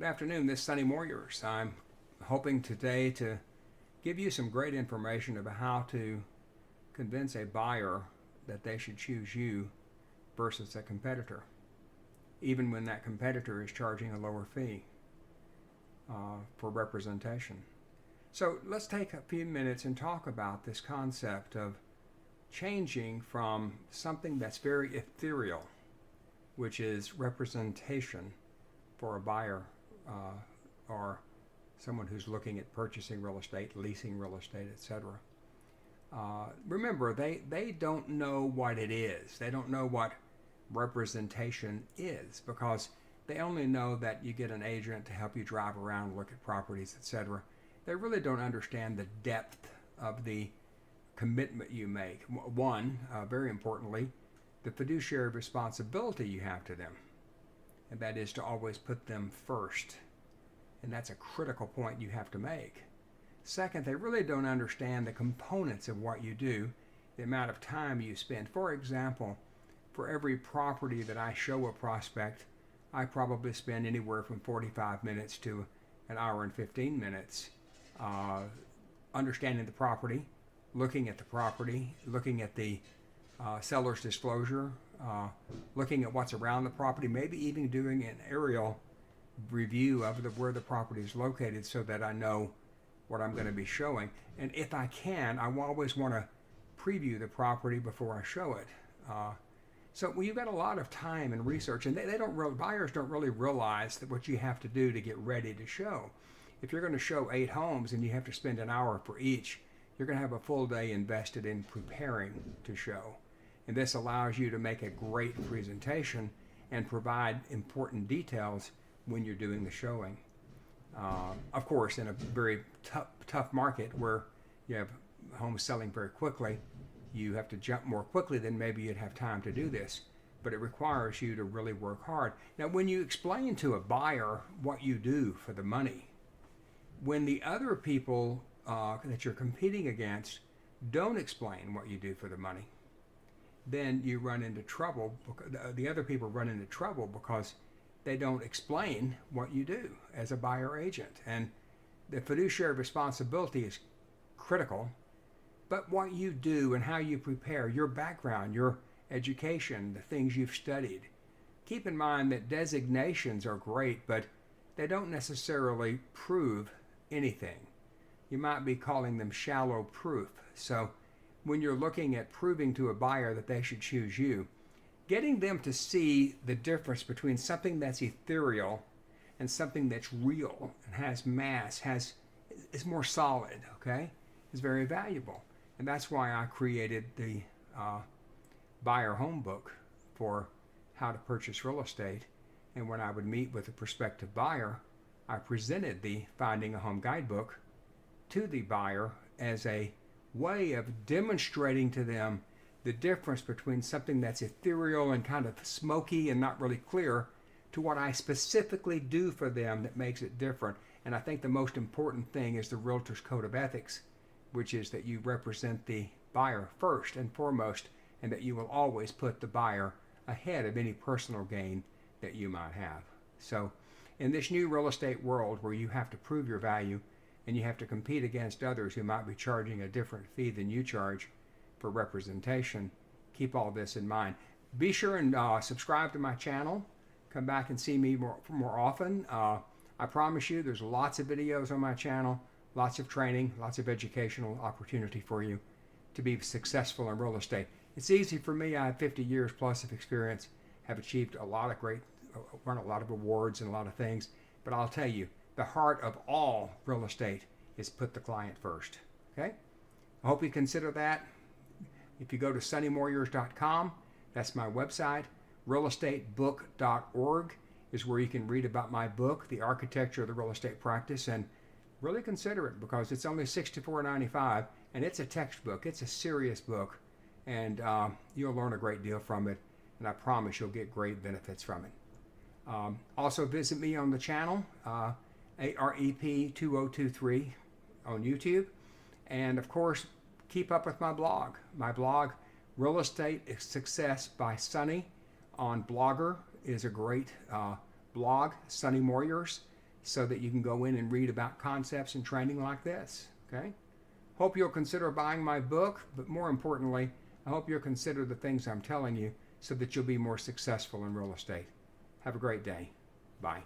Good afternoon, this is Sonny Moyers. I'm hoping today to give you some great information about how to convince a buyer that they should choose you versus a competitor, even when that competitor is charging a lower fee for representation. So let's take a few minutes and talk about this concept of changing from something that's very ethereal, which is representation for a buyer or someone who's looking at purchasing real estate, leasing real estate, etc. Remember, they don't know what it is. They don't know what representation is because they only know that you get an agent to help you drive around, look at properties, etc. They really don't understand the depth of the commitment you make. One, very importantly, the fiduciary responsibility you have to them, and that is to always put them first. And that's a critical point you have to make. Second, they really don't understand the components of what you do, the amount of time you spend. For example, for every property that I show a prospect, I probably spend anywhere from 45 minutes to an hour and 15 minutes understanding the property, looking at the property, looking at the seller's disclosure, looking at what's around the property, maybe even doing an aerial review of where the property is located so that I know what I'm going to be showing. And if I can, I always want to preview the property before I show it. So you've got a lot of time and research, and buyers don't really realize that what you have to do to get ready to show. If you're going to show 8 homes and you have to spend an hour for each, you're going to have a full day invested in preparing to show. And this allows you to make a great presentation and provide important details when you're doing the showing. Of course, in a very tough market where you have homes selling very quickly, you have to jump more quickly than maybe you'd have time to do this, but it requires you to really work hard. Now, when you explain to a buyer what you do for the money, when the other people that you're competing against don't explain what you do for the money, then you run into trouble. The other people run into trouble because they don't explain what you do as a buyer agent. And the fiduciary responsibility is critical, but what you do and how you prepare, your background, your education, the things you've studied. Keep in mind that designations are great, but they don't necessarily prove anything. You might be calling them shallow proof. So when you're looking at proving to a buyer that they should choose you, getting them to see the difference between something that's ethereal and something that's real and has mass, is more solid, okay, is very valuable. And that's why I created the buyer home book for how to purchase real estate. And when I would meet with a prospective buyer, I presented the Finding a Home Guidebook to the buyer as a way of demonstrating to them the difference between something that's ethereal and kind of smoky and not really clear to what I specifically do for them that makes it different. And I think the most important thing is the Realtor's Code of Ethics, which is that you represent the buyer first and foremost, and that you will always put the buyer ahead of any personal gain that you might have. So in this new real estate world where you have to prove your value and you have to compete against others who might be charging a different fee than you charge for representation, keep all this in mind. Be sure and subscribe to my channel. Come back and see me more often. I promise you there's lots of videos on my channel, lots of training, lots of educational opportunity for you to be successful in real estate. It's easy for me. I have 50 years plus of experience, have achieved a lot of won a lot of awards and a lot of things, but I'll tell you, the heart of all real estate is put the client first, okay? I hope you consider that. If you go to sonnymoyers.com, that's my website. Realestatebook.org is where you can read about my book, The Architecture of the Real Estate Practice, and really consider it because it's only $64.95, and it's a textbook. It's a serious book, and you'll learn a great deal from it, and I promise you'll get great benefits from it. Also visit me on the channel, AREP2023 on YouTube, and of course, keep up with my blog. My blog, Real Estate Success by Sonny on Blogger, is a great blog. Sonny Moyers. so that you can go in and read about concepts and training like this. Okay? Hope you'll consider buying my book, but more importantly, I hope you'll consider the things I'm telling you so that you'll be more successful in real estate. Have a great day. Bye.